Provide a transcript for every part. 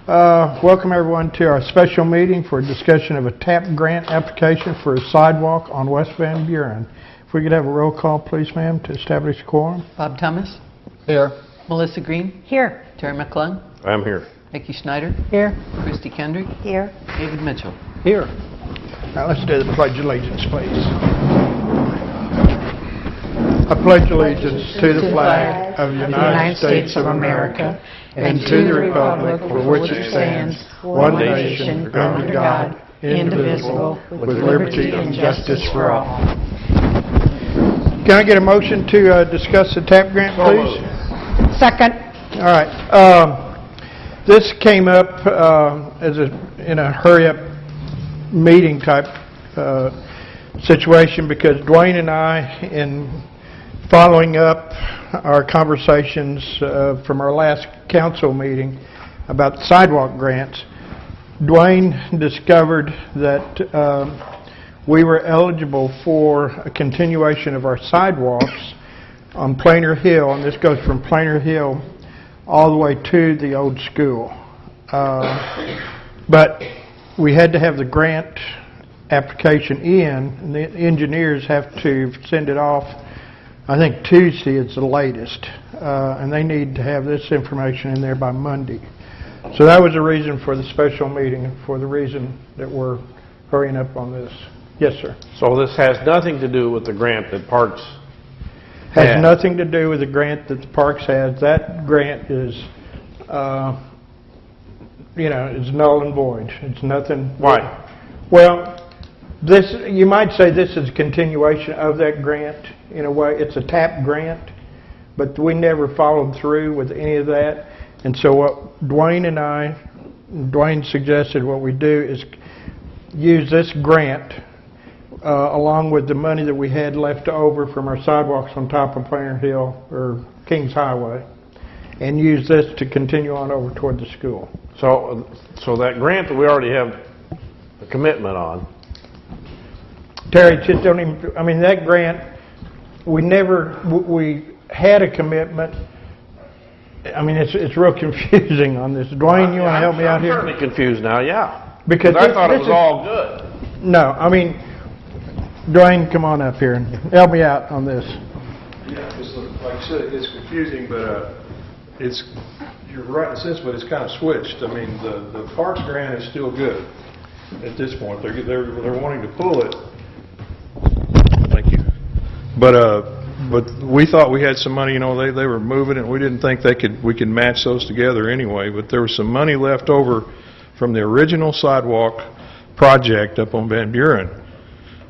Welcome everyone to our special meeting for a discussion of a TAP grant application for a sidewalk on West Van Buren. If we could have a roll call, please, ma'am, to establish quorum. Bob Thomas. Here. Melissa Green. Here. Terry McClung. I'm here. Becky Schneider. Here. Christy Kendrick. Here. David Mitchell. Here. Now let's do the Pledge of Allegiance, please. I pledge allegiance to the flag of the United States of America and to the republic for which it stands, one nation, under God, indivisible, with liberty and justice for all. Can I get a motion to discuss the TAP grant, please? Second. All right. This came up in a hurry-up meeting type situation because Dwayne and I, in following up our conversations from our last council meeting about sidewalk grants, Dwayne discovered that we were eligible for a continuation of our sidewalks on Plainer Hill, and this goes from Plainer Hill all the way to the old school. But we had to have the grant application in, and the engineers have to send it off, I think Tuesday is the latest, and they need to have this information in there by Monday. So that was the reason for the special meeting, for the reason that we're hurrying up on this. Yes, sir. So this has nothing to do with the grant that Parks Has nothing to do with the grant that the Parks has. That grant is, is null and void. It's nothing. Why? Well, this, you might say this is a continuation of that grant in a way. It's a TAP grant, but we never followed through with any of that. And so what Dwayne suggested what we do is use this grant along with the money that we had left over from our sidewalks on top of Plainer Hill or Kings Highway, and use this to continue on over toward the school. So that grant that we already have a commitment on. Terry, just don't even, I mean, that grant, we had a commitment. I mean, it's real confusing on this. Dwayne, you want to help me out here? I'm certainly confused now, yeah. Because I thought it was all good. No, I mean, Dwayne, come on up here and help me out on this. Yeah, like I said, it's confusing, but you're right in a sense, but it's kind of switched. I mean, the Parks grant is still good at this point. They're wanting to pull it. Thank you. But we thought we had some money. You know, they were moving it. We didn't think we could match those together anyway. But there was some money left over from the original sidewalk project up on Van Buren.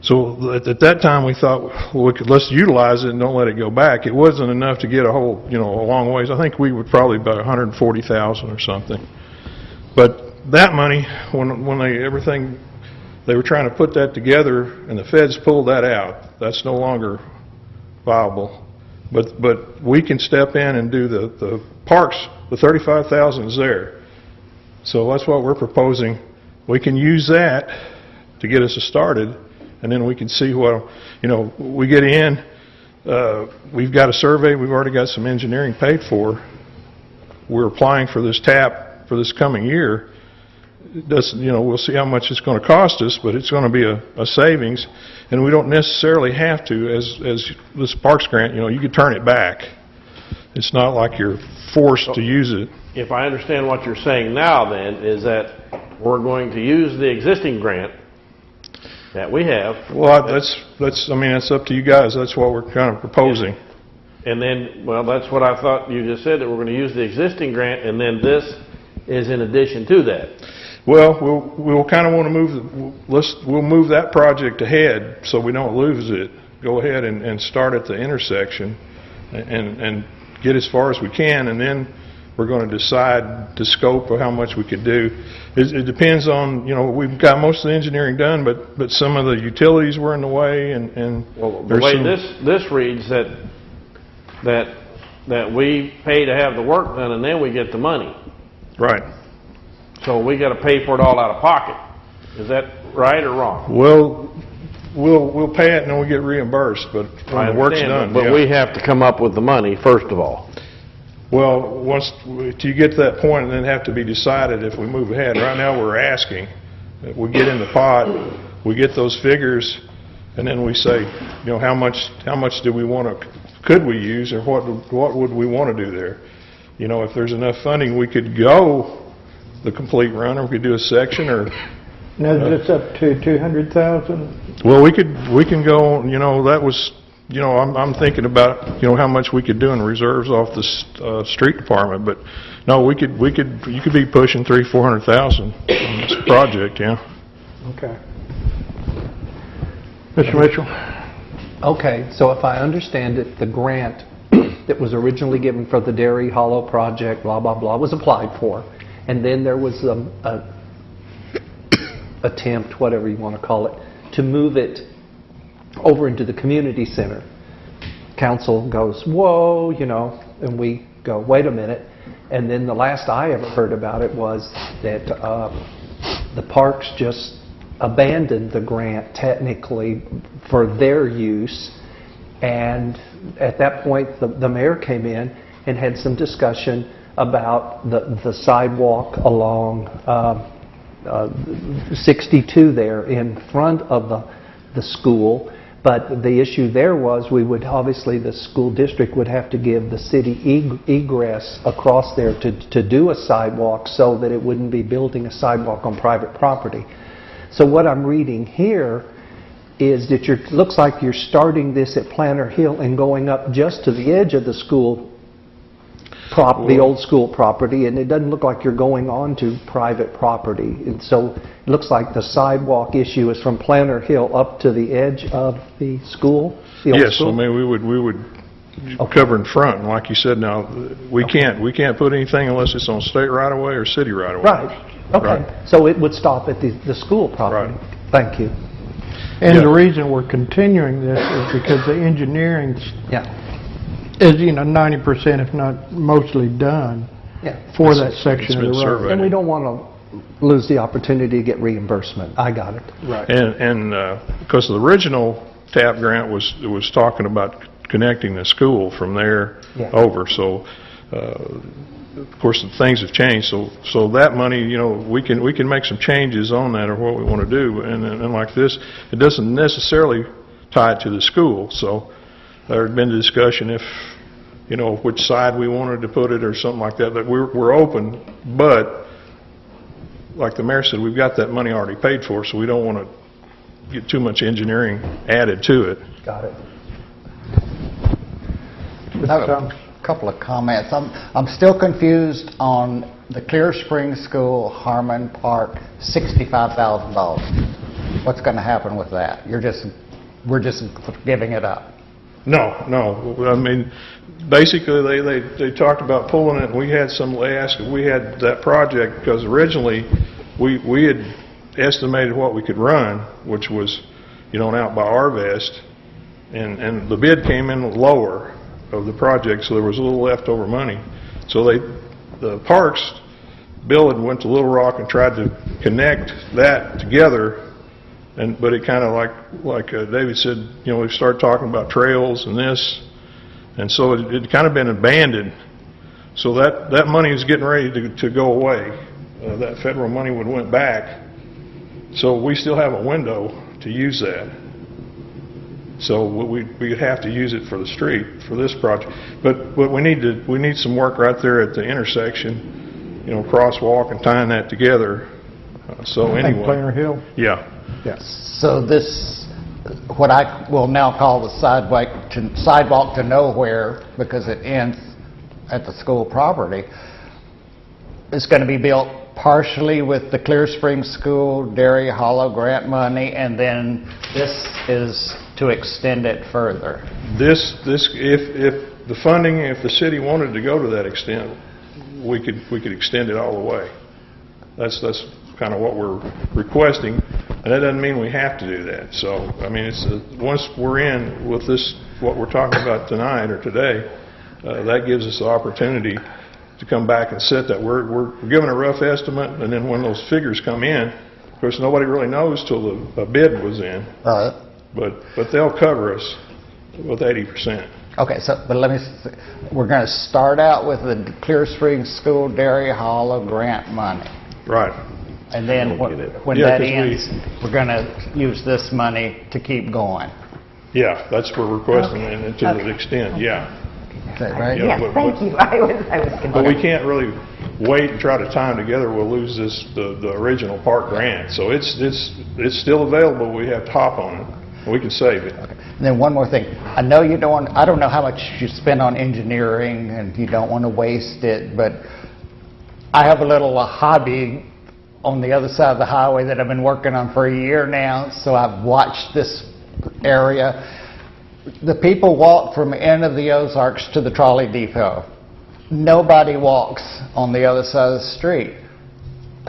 So at that time we thought, well, let's utilize it and don't let it go back. It wasn't enough to get a whole, a long ways. I think we would probably about $140,000 or something. But that money, when they were trying to put that together, and the feds pulled that out. That's no longer viable. But we can step in and do the parks. The $35,000 is there. So that's what we're proposing. We can use that to get us started, and then we can see what, we get in. We've got a survey. We've already got some engineering paid for. We're applying for this TAP for this coming year. We'll see how much it's going to cost us, but it's going to be a savings, and we don't necessarily have to, as this Parks grant, you could turn it back. It's not like you're forced to use it. If I understand what you're saying now, then, is that we're going to use the existing grant that we have. Well, that's up to you guys. That's what we're kind of proposing. And then, well, that's what I thought you just said, that we're going to use the existing grant, and then this is in addition to that. Well, we'll kind of want to we'll move that project ahead so we don't lose it. Go ahead and start at the intersection and get as far as we can, and then we're going to decide the scope of how much we could do. It depends on, we've got most of the engineering done, but some of the utilities were in the way, and well, the way this reads that we pay to have the work done, and then we get the money. Right. So we got to pay for it all out of pocket. Is that right or wrong? Well, we'll pay it and then we get reimbursed, but when the work's done. But we have to come up with the money first of all. Well, once, till you get to that point, and then have to be decided if we move ahead. Right now, we're asking. We get in the pot, we get those figures, and then we say, you know, how much do we want to, could we use, or what would we want to do there? You know, if there's enough funding, we could go the complete run, or we could do a section, or... Now, it's up to 200,000? Well, we can go, you know, that was, you know, I'm thinking about, you know, how much we could do in reserves off the street department, but no, you could be pushing 300,000-400,000 on this project, yeah. Okay. Mr. Mitchell? Okay, so if I understand it, the grant that was originally given for the Dairy Hollow project, blah, blah, blah, was applied for. And then there was a attempt, whatever you want to call it, to move it over into the community center. Council goes, whoa, you know, and we go, wait a minute. And then the last I ever heard about it was that the parks just abandoned the grant technically for their use. And at that point, the mayor came in and had some discussion about the sidewalk along 62 there in front of the school. But the issue there was we would, obviously the school district would have to give the city egress across there to do a sidewalk so that it wouldn't be building a sidewalk on private property. So what I'm reading here is that looks like you're starting this at Planter Hill and going up just to the edge of the school the old school property, and it doesn't look like you're going on to private property. And so it looks like the sidewalk issue is from Planter Hill up to the edge of the school, the old Yes, school? I mean, we would cover in front, and like you said, now, we can't put anything unless it's on state right-of-way or city right-of-way. Right, okay. Right. So it would stop at the school property. Right. Thank you. And Yeah. the reason we're continuing this is because the engineering Yeah, is, you know, 90%, if not mostly done yeah. for that section of been the road. surveyed. And we don't want to lose the opportunity to get reimbursement. I got it. Right. And because the original TAP grant was talking about connecting the school from there Yeah. over, so of course things have changed. So that money, you know, we can make some changes on that or what we want to do, and like this, it doesn't necessarily tie it to the school. So there had been a discussion if, you know, which side we wanted to put it or something like that. That we're open, but like the mayor said, we've got that money already paid for, so we don't want to get too much engineering added to it. Got it. I have a couple of comments. I'm still confused on the Clear Spring School, Harmon Park, $65,000. What's going to happen with that? We're just giving it up. No. I mean, basically, they talked about pulling it. We had they asked if we had that project because originally we had estimated what we could run, which was, you know, out by Arvest, and the bid came in lower of the project, so there was a little leftover money. So the parks, Bill had went to Little Rock and tried to connect that together. But it kind of like David said, you know, we started talking about trails and this, and so it kind of been abandoned. So that money is getting ready to go away. That federal money went back. So we still have a window to use that. So we'd have to use it for the street for this project. But we need some work right there at the intersection, you know, crosswalk and tying that together. So anyway, Planter Hill. yeah. Yes. So this, what I will now call the sidewalk to nowhere, because it ends at the school property, is going to be built partially with the Clear Spring School, Dairy Hollow grant money, and then this is to extend it further. This if the funding, if the city wanted to go to that extent, we could extend it all the way. That's kind of what we're requesting, and that doesn't mean we have to do that. So I mean, it's once we're in with this, what we're talking about tonight or today, that gives us the opportunity to come back and set that. We're given a rough estimate, and then when those figures come in, of course nobody really knows till the bid was in. Right. But they'll cover us with 80%. Okay, so, but let me, we're going to start out with the Clear Springs School Dairy Hollow grant money. Right. And then when Yeah, that 'cause ends, we're going to use this money to keep going. Yeah, that's what we're requesting, and to the extent, yeah. Is that right? Yeah, Yes, thank you. I was But we confused. can't really wait and try to tie them together. We'll lose the original park grant. So it's still available. We have to hop on it. And we can save it. And then one more thing. I know you don't want, I don't know how much you spend on engineering and you don't want to waste it, but I have a little hobby on the other side of the highway that I've been working on for a year now, so I've watched this area. The people walk from the end of the Ozarks to the trolley depot. Nobody walks on the other side of the street.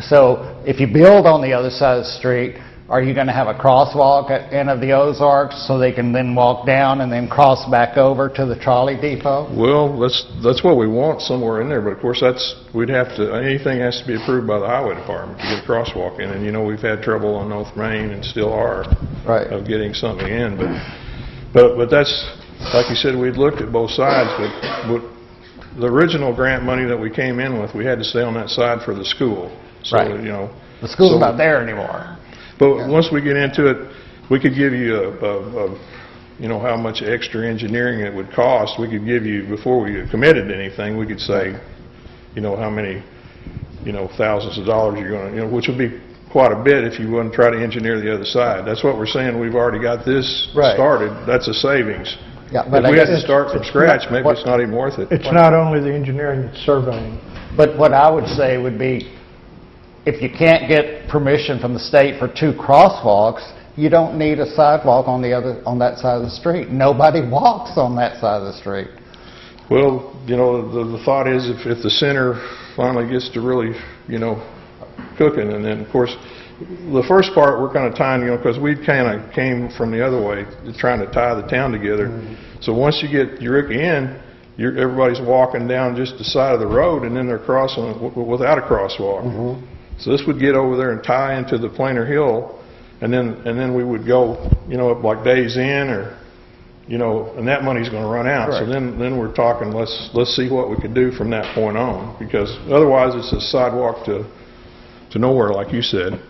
So if you build on the other side of the street, are you going to have a crosswalk at the end of the Ozarks so they can then walk down and then cross back over to the trolley depot? Well, that's what we want somewhere in there. But of course, we'd have to. Anything has to be approved by the highway department to get a crosswalk in. And you know, we've had trouble on North Main and still are Right. of getting something in. But that's like you said. We'd looked at both sides, but the original grant money that we came in with, we had to stay on that side for the school. So, Right. you know. The school's so- not there anymore. But once we get into it, we could give you you know, how much extra engineering it would cost. We could give you, before we committed to anything, we could say, you know, how many, you know, thousands of dollars you're going to, you know, which would be quite a bit if you want to try to engineer the other side. That's what we're saying. We've already got this Right. started. That's a savings. Yeah, but If I we have guess to start from scratch, maybe it's not even worth it. It's not only the engineering, it's surveying. But what I would say would be, if you can't get permission from the state for 2 crosswalks, you don't need a sidewalk on that side of the street. Nobody walks on that side of the street. Well, you know, the thought is if the center finally gets to really, you know, cooking, and then, of course, the first part we're kind of tying, you know, because we kind of came from the other way, trying to tie the town together. So once you get Eureka in, everybody's walking down just the side of the road, and then they're crossing without a crosswalk. So this would get over there and tie into the planar hill, and then we would go, you know, up like Days Inn, or, you know, and that money's going to run out. So then we're talking, let's see what we can do from that point on, because otherwise it's a sidewalk to nowhere, like you said.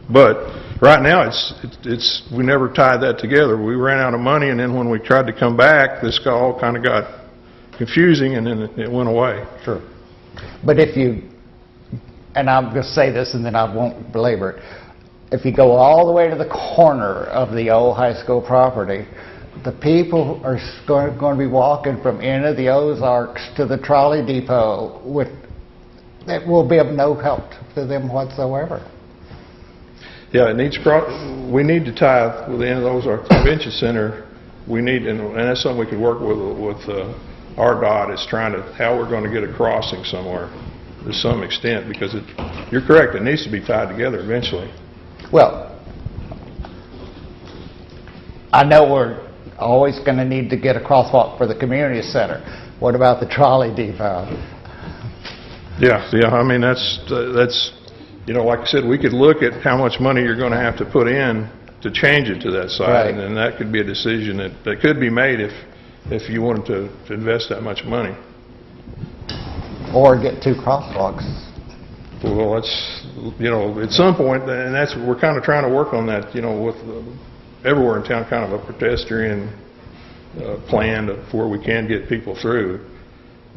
But right now it's we never tied that together. We ran out of money, and then when we tried to come back, this all kind of got confusing, and then it went away. Sure. But if you, and I'm going to say this and then I won't belabor it, if you go all the way to the corner of the old high school property, the people are going to be walking from end of the Ozarks to the trolley depot that will be of no help to them whatsoever. Yeah, we need to tie with the end of those, our convention center. We need, and that's something we could work with RDOT, is trying to, how we're going to get a crossing somewhere to some extent, because you're correct, it needs to be tied together eventually. Well, I know we're always going to need to get a crosswalk for the community center. What about the trolley depot? Yeah, I mean, that's, you know, like I said, we could look at how much money you're going to have to put in to change it to that side, Right. and then that could be a decision that could be made if you wanted to invest that much money. Or get 2 crosswalks. Well, that's, you know, at some point, and that's, we're kind of trying to work on that, you know, with everywhere in town, kind of a pedestrian plan where we can get people through.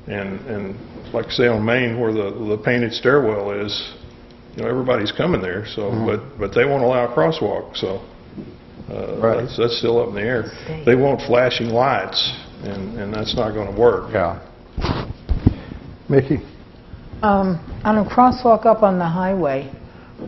And like I say, on Main, where the painted stairwell is, you know, everybody's coming there, so, but they won't allow a crosswalk, so Right. that's still up in the air. They want flashing lights, and that's not going to work. Yeah. Mickey? On a crosswalk up on the highway,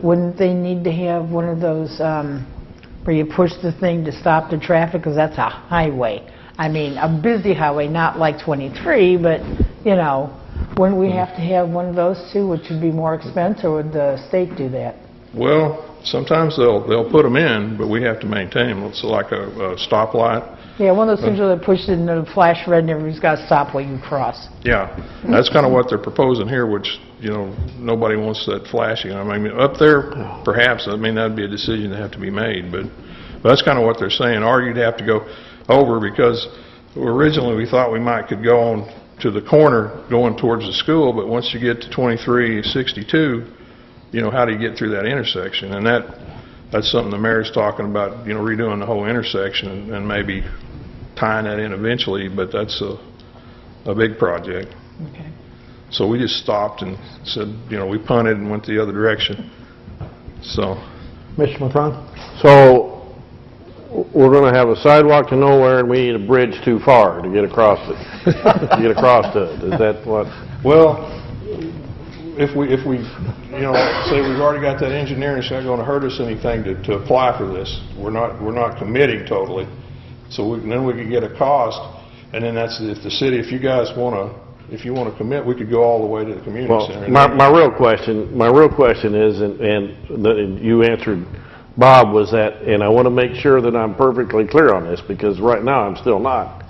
wouldn't they need to have one of those where you push the thing to stop the traffic? Because that's a highway. I mean, a busy highway, not like 23, but, you know, wouldn't we have to have one of those too, which would be more expensive, or would the state do that? Well, sometimes they'll put them in, but we have to maintain them. It's like a stoplight. Yeah, one of those things where they push it and it'll flash red and everybody's got to stop while you cross. Yeah, that's kind of what they're proposing here, which, you know, nobody wants that flashing. I mean, up there, perhaps, I mean, that'd be a decision that have to be made, but that's kind of what they're saying. Or you'd have to go over, because Originally, we thought we could go on to the corner going towards the school, but once you get to 2362, how do you get through that intersection? And that's something the mayor's talking about, redoing the whole intersection and maybe tying that in eventually, but that's a big project. Okay. So we just stopped and said, we punted and went the other direction. So, Mr. McClung? So, we're going to have a sidewalk to nowhere, and we need a bridge too far to get across it. To get across to it. Is that what? well, if we say we've already got that engineering, it's not going to hurt us anything to apply for this. We're not committing totally. So then we could get a cost, and then that's if the city, if you guys want to commit, we could go all the way to the community center. My real question is, and you answered Bob, was that, and I want to make sure that I'm perfectly clear on this, because right now I'm still not,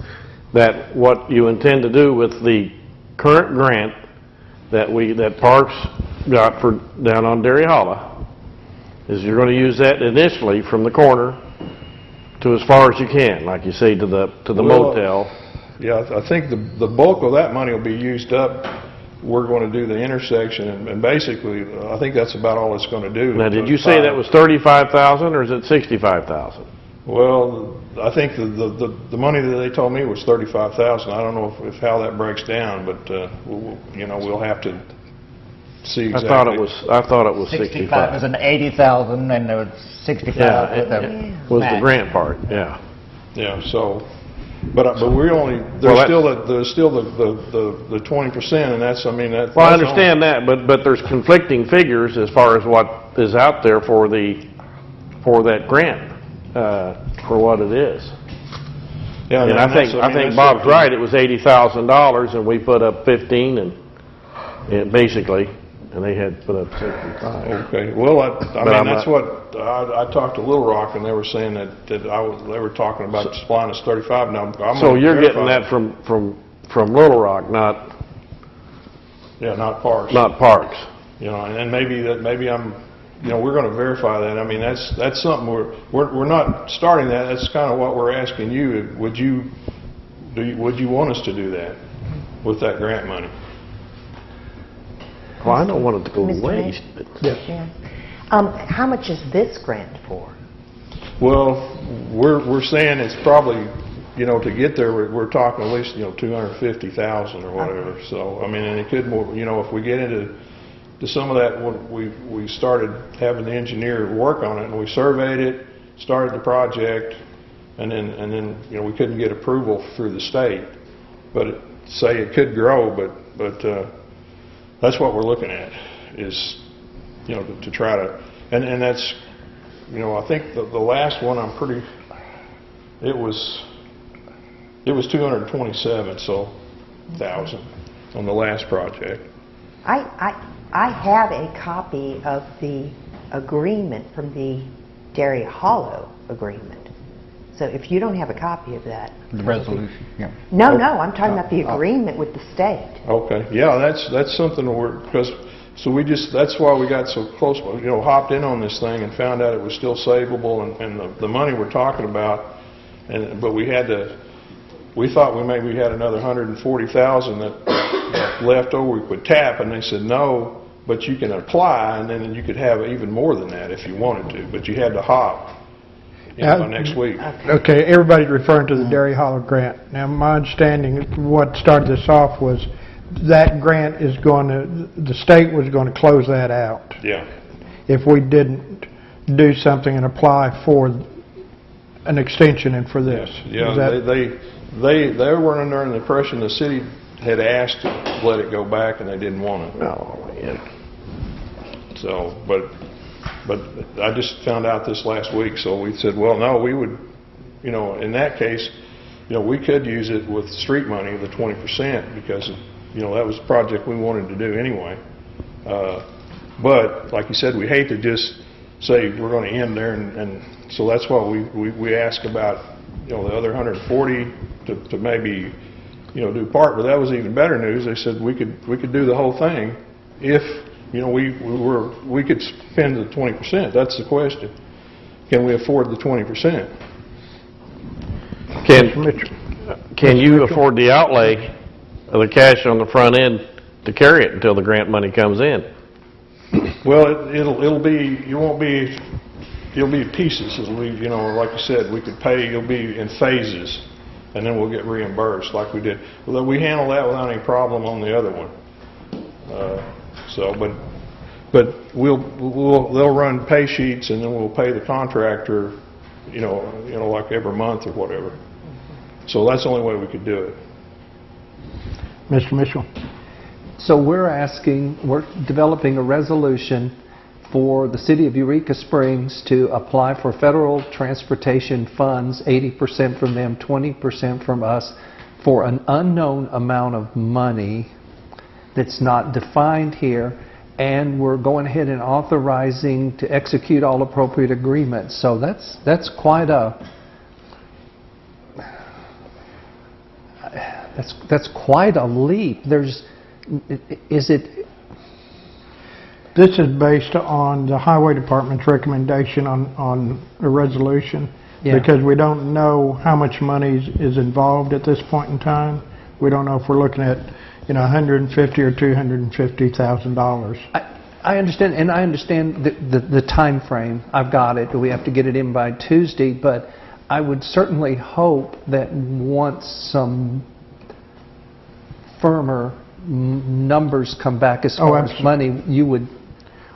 that what you intend to do with the current grant that Parks got for down on Dairy Hollow is you're going to use that initially from the corner to as far as you can, like you say, to the motel. Yeah, I think the bulk of that money will be used up. We're going to do the intersection, and basically, I think that's about all it's going to do. Now, did you say that was $35,000 or is it $65,000? Well, I think the money that they told me was $35,000. I don't know if how that breaks down, but we'll have to see exactly. I thought it was 65. 65. It was an 80,000, and there was 65. Yeah, with the it was the match. grant part. Yeah. Yeah. So, but we only there's still the 20%, and that's Well, I understand that, but there's conflicting figures as far as what is out there for that grant for what it is. Yeah, And I think Bob's right. It was $80,000, and we put up 15, and basically, and they had put up 65. Okay. Well, I mean, that's not, what I talked to Little Rock, and they were saying that they were talking about supplying us 35. Now, so you're getting that from Little Rock, not not Parks. Not Parks. And maybe I'm. We're going to verify that. I mean, that's something we're not starting that. That's kind of what we're asking you. Would you want us to do that with that grant money? Well, I don't want it to go to Mr. waste. Mayor? But Yeah. How much is this grant for? Well, we're saying it's probably, to get there, we're talking at least, $250,000 or whatever. So, I mean, and it could more, if we get into some of that, when we started having the engineer work on it, and we surveyed it, started the project, and then we couldn't get approval through the state. But it could grow, but that's what we're looking at is, to try to, and that's, I think the last one it was 227,000 on the last project. I have a copy of the agreement from the Dairy Hollow agreement. So if you don't have a copy of that. The resolution, yeah. No, I'm talking about the agreement with the state. Okay, yeah, that's something that's why we got so close, hopped in on this thing and found out it was still savable, and the money we're talking about, but we thought we maybe had another 140,000 that left over we could tap, and they said no, but you can apply, and then you could have even more than that if you wanted to, but you had to hop by next week. Okay, everybody's referring to the Dairy Hollow grant. Now, my understanding, what started this off was that grant the state was going to close that out. Yeah. If we didn't do something and apply for an extension and for this. Yeah, they were under the impression the city had asked to let it go back, and they didn't want it. Oh, yeah. So, but I just found out this last week, so we said, well, no, we would, in that case, we could use it with street money, the 20%, because, that was a project we wanted to do anyway. But, like you said, we hate to just say we're going to end there, and so that's why we asked about, the other 140 to maybe, do part. But that was even better news. They said we could do the whole thing if, we could spend the 20%. That's the question. Can we afford the 20%? can you afford the outlay of the cash on the front end to carry it until the grant money comes in? Well, it'll be, it'll be pieces, like you said, we could pay, it'll be in phases, and then we'll get reimbursed like we did. Well, we handled that without any problem on the other one. But they'll run pay sheets, and then we'll pay the contractor, like every month or whatever. So that's the only way we could do it. Mr. Mitchell? So we're developing a resolution for the city of Eureka Springs to apply for federal transportation funds, 80% from them, 20% from us, for an unknown amount of money that's not defined here, and we're going ahead and authorizing to execute all appropriate agreements. So that's quite a leap. This is based on the Highway Department's recommendation on a resolution, because we don't know how much money is involved at this point in time. We don't know if we're looking at, $150,000 or $250,000. I understand, and I understand the time frame. I've got it. We have to get it in by Tuesday, but I would certainly hope that once some firmer numbers come back as far as money, you would...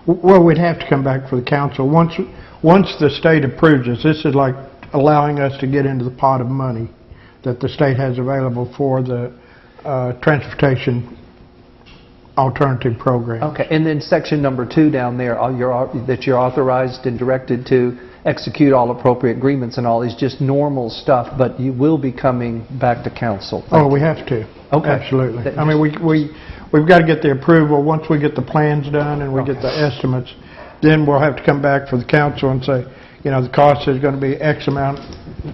Well, we'd have to come back for the council. Once the state approves this is like allowing us to get into the pot of money that the state has available for the transportation alternative program. Okay, and then section number 2 down there, that you're authorized and directed to execute all appropriate agreements and all is just normal stuff, but you will be coming back to council. We have to. Okay. Absolutely. I mean, we've got to get the approval. Once we get the plans done and we get the estimates, then we'll have to come back for the council and say, the cost is going to be X amount.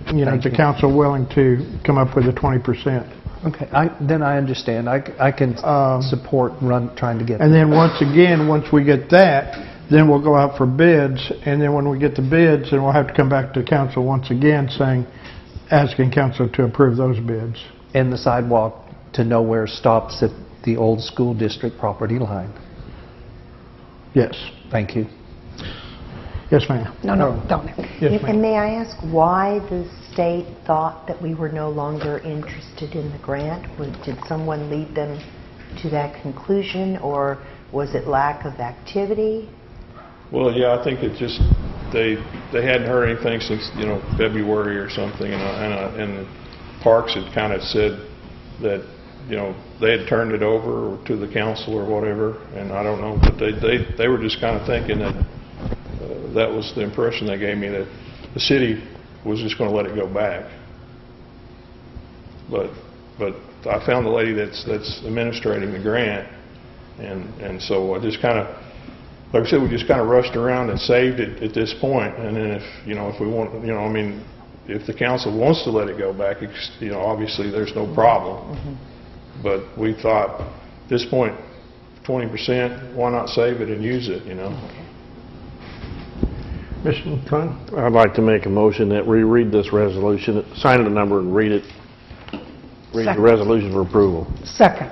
Is the council willing to come up with a 20%? Okay, then I understand. I can support trying to get and then once we get that, then we'll go out for bids, and then when we get the bids, then we'll have to come back to council once again asking council to approve those bids. And the sidewalk to nowhere stops at the old school district property line. Yes. Thank you. Yes, ma'am. No, don't. Yes, ma'am. And may I ask why the state thought that we were no longer interested in the grant? Did someone lead them to that conclusion, or was it lack of activity? Well, yeah, I think it just, they hadn't heard anything since, February or something, and the parks had kind of said that, they had turned it over to the council or whatever, and I don't know, but they were just kind of thinking that that was the impression they gave me, that the city was just going to let it go back. But I found the lady that's administrating the grant, and so I just kind of, like I said, we just kind of rushed around and saved it at this point. And then if we want, if the council wants to let it go back, obviously there's no problem. Mm-hmm. But we thought at this point, 20%, why not save it and use it, Mr. McClung? I'd like to make a motion that we read this resolution, sign the number and read the resolution for approval. Second.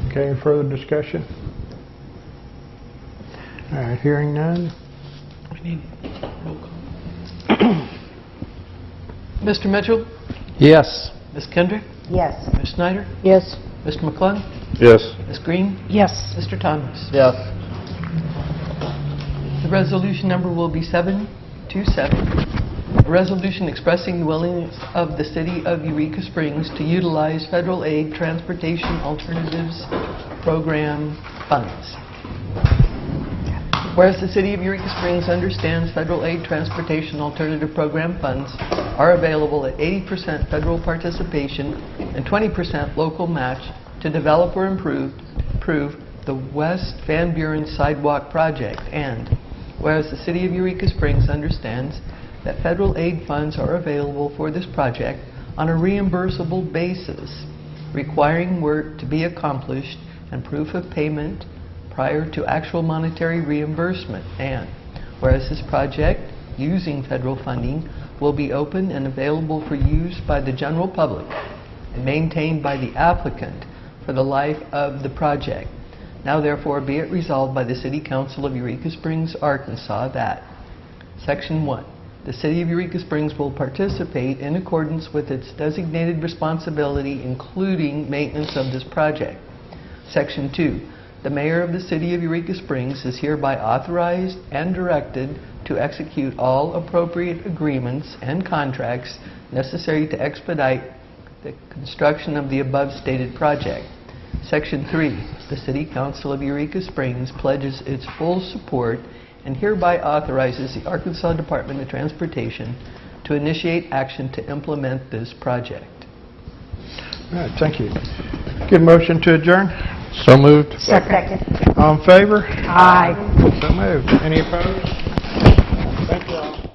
Okay, any further discussion? All right, hearing none. We need roll call. Mr. Mitchell? Yes. Ms. Kendrick? Yes. Ms. Snyder? Yes. Mr. McClung? Yes. Ms. Green? Yes. Mr. Thomas? Yes. The resolution number will be 727. A resolution expressing the willingness of the City of Eureka Springs to utilize Federal Aid Transportation Alternatives Program funds. Whereas the City of Eureka Springs understands Federal Aid Transportation Alternative Program funds are available at 80% federal participation and 20% local match to develop or improve the West Van Buren Sidewalk project, and whereas the City of Eureka Springs understands that federal aid funds are available for this project on a reimbursable basis, requiring work to be accomplished and proof of payment prior to actual monetary reimbursement, and whereas this project, using federal funding, will be open and available for use by the general public and maintained by the applicant for the life of the project. Now therefore be it resolved by the City Council of Eureka Springs, Arkansas that Section 1. The City of Eureka Springs will participate in accordance with its designated responsibility, including maintenance of this project. Section 2. The Mayor of the City of Eureka Springs is hereby authorized and directed to execute all appropriate agreements and contracts necessary to expedite the construction of the above stated project. Section 3. The City Council of Eureka Springs pledges its full support and hereby authorizes the Arkansas Department of Transportation to initiate action to implement this project. All right, thank you. Good motion to adjourn? So moved. Second. All in favor? Aye. So moved. Any opposed? Thank you all.